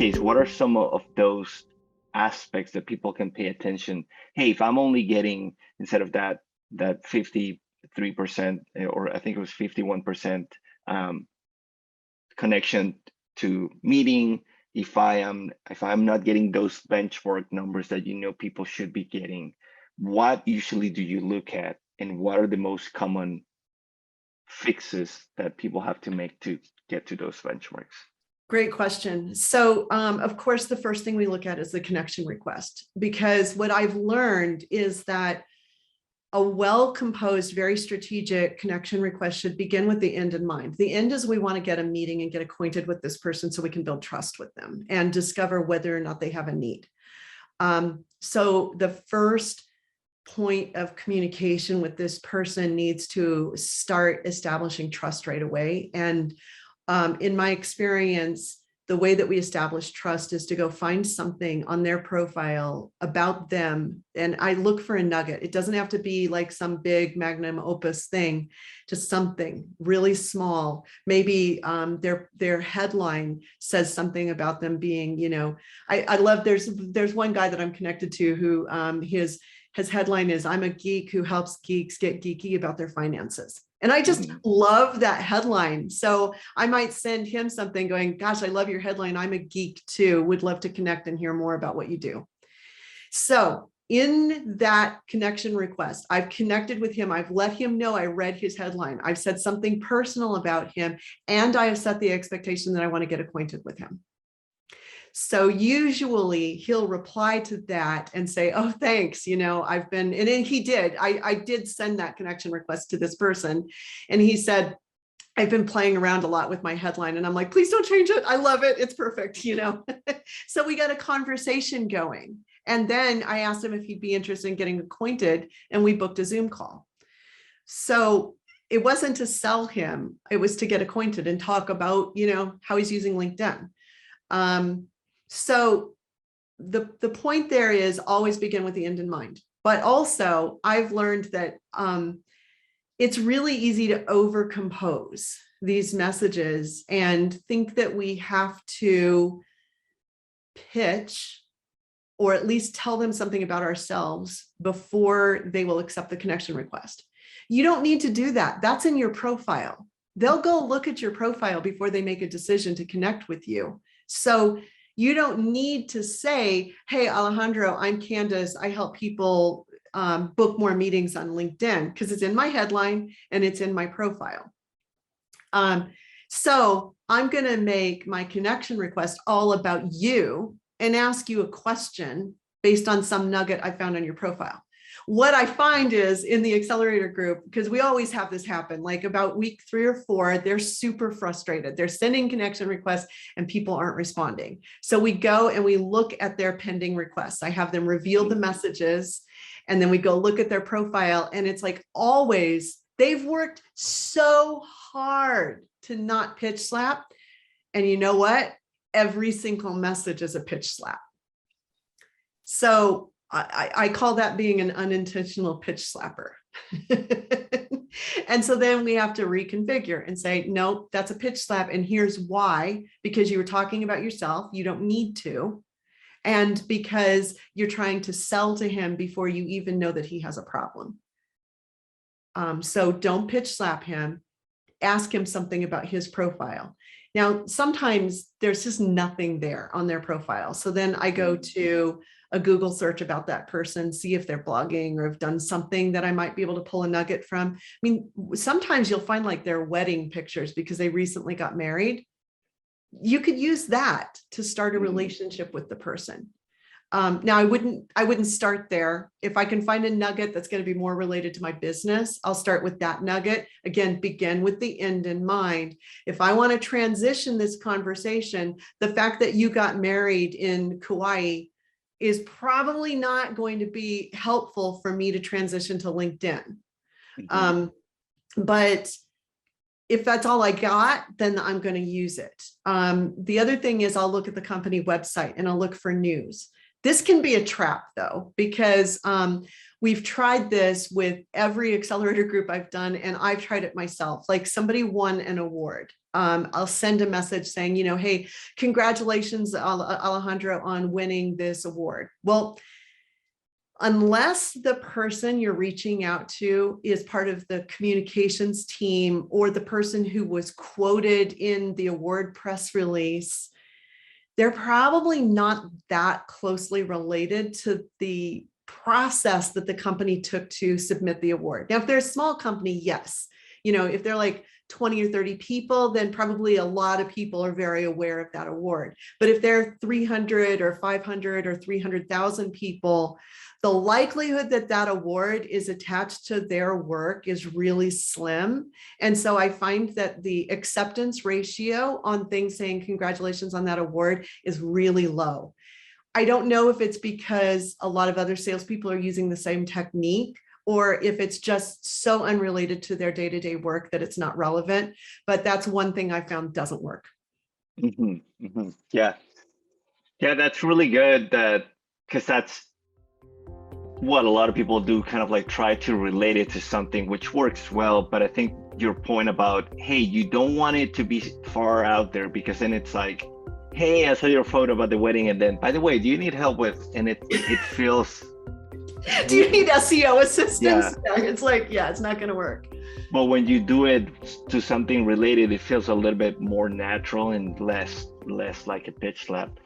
case, what are some of those aspects that people can pay attention? Hey, if I'm only getting, instead of that 53%, or I think it was 51% connection to meeting, if I'm not getting those benchmark numbers that people should be getting, what usually do you look at, and what are the most common fixes that people have to make to get to those benchmarks? Great question. So, of course, the first thing we look at is the connection request, because what I've learned is that a well-composed, very strategic connection request should begin with the end in mind. The end is we want to get a meeting and get acquainted with this person so we can build trust with them and discover whether or not they have a need. So the first point of communication with this person needs to start establishing trust right away. And in my experience, the way that we establish trust is to go find something on their profile about them. And I look for a nugget. It doesn't have to be like some big magnum opus thing, just something really small. Maybe their headline says something about them being, I love, there's one guy that I'm connected to who his headline is, "I'm a geek who helps geeks get geeky about their finances." And I just love that headline. So I might send him something going, "Gosh, I love your headline. I'm a geek too. Would love to connect and hear more about what you do." So in that connection request, I've connected with him. I've let him know I read his headline. I've said something personal about him, and I have set the expectation that I want to get acquainted with him. So usually he'll reply to that and say, "Oh, thanks. I've been," and then he did. I did send that connection request to this person. And he said, "I've been playing around a lot with my headline." And I'm like, "Please don't change it. I love it. It's perfect." So we got a conversation going. And then I asked him if he'd be interested in getting acquainted, and we booked a Zoom call. So it wasn't to sell him. It was to get acquainted and talk about, how he's using LinkedIn. So the point there is always begin with the end in mind. But also I've learned that it's really easy to overcompose these messages and think that we have to pitch or at least tell them something about ourselves before they will accept the connection request. You don't need to do that. That's in your profile. They'll go look at your profile before they make a decision to connect with you. So you don't need to say, "Hey, Alejandro, I'm Candice. I help people book more meetings on LinkedIn," because it's in my headline and it's in my profile. So I'm going to make my connection request all about you and ask you a question based on some nugget I found on your profile. What I find is in the accelerator group, because we always have this happen, like about week 3 or 4, they're super frustrated. They're sending connection requests and people aren't responding. So we go and we look at their pending requests. I have them reveal the messages, and then we go look at their profile. And it's like always, they've worked so hard to not pitch slap. And you know what? Every single message is a pitch slap. So I call that being an unintentional pitch slapper. And so then we have to reconfigure and say, "Nope, that's a pitch slap. And here's why: because you were talking about yourself, you don't need to. And because you're trying to sell to him before you even know that he has a problem. So don't pitch slap him. Ask him something about his profile." Now, sometimes there's just nothing there on their profile. So then I go to a Google search about that person, see if they're blogging or have done something that I might be able to pull a nugget from. I mean, sometimes you'll find like their wedding pictures because they recently got married. You could use that to start a relationship with the person. Now, I wouldn't start there. If I can find a nugget that's going to be more related to my business, I'll start with that nugget. Again, begin with the end in mind. If I want to transition this conversation, the fact that you got married in Kauai is probably not going to be helpful for me to transition to LinkedIn. But if that's all I got, then I'm going to use it. The other thing is I'll look at the company website and I'll look for news. This can be a trap though, because we've tried this with every accelerator group I've done, and I've tried it myself. Like somebody won an award. I'll send a message saying, hey, congratulations, Alejandro, on winning this award. Well, unless the person you're reaching out to is part of the communications team or the person who was quoted in the award press release, they're probably not that closely related to the process that the company took to submit the award. Now, if they're a small company, yes. If they're like 20 or 30 people, then probably a lot of people are very aware of that award. But if they're 300 or 500 or 300,000 people, the likelihood that that award is attached to their work is really slim. And so I find that the acceptance ratio on things saying congratulations on that award is really low. I don't know if it's because a lot of other salespeople are using the same technique, or if it's just so unrelated to their day-to-day work that it's not relevant. But that's one thing I found doesn't work. Yeah, that's really good. Because that's what a lot of people do, kind of like try to relate it to something, which works well. But I think your point about, hey, you don't want it to be far out there, because then it's like, hey, I saw your photo about the wedding, and then, by the way, do you need help with, and it feels. Do you need SEO assistance? Yeah. It's like, it's not going to work. But when you do it to something related, it feels a little bit more natural and less like a pitch slap.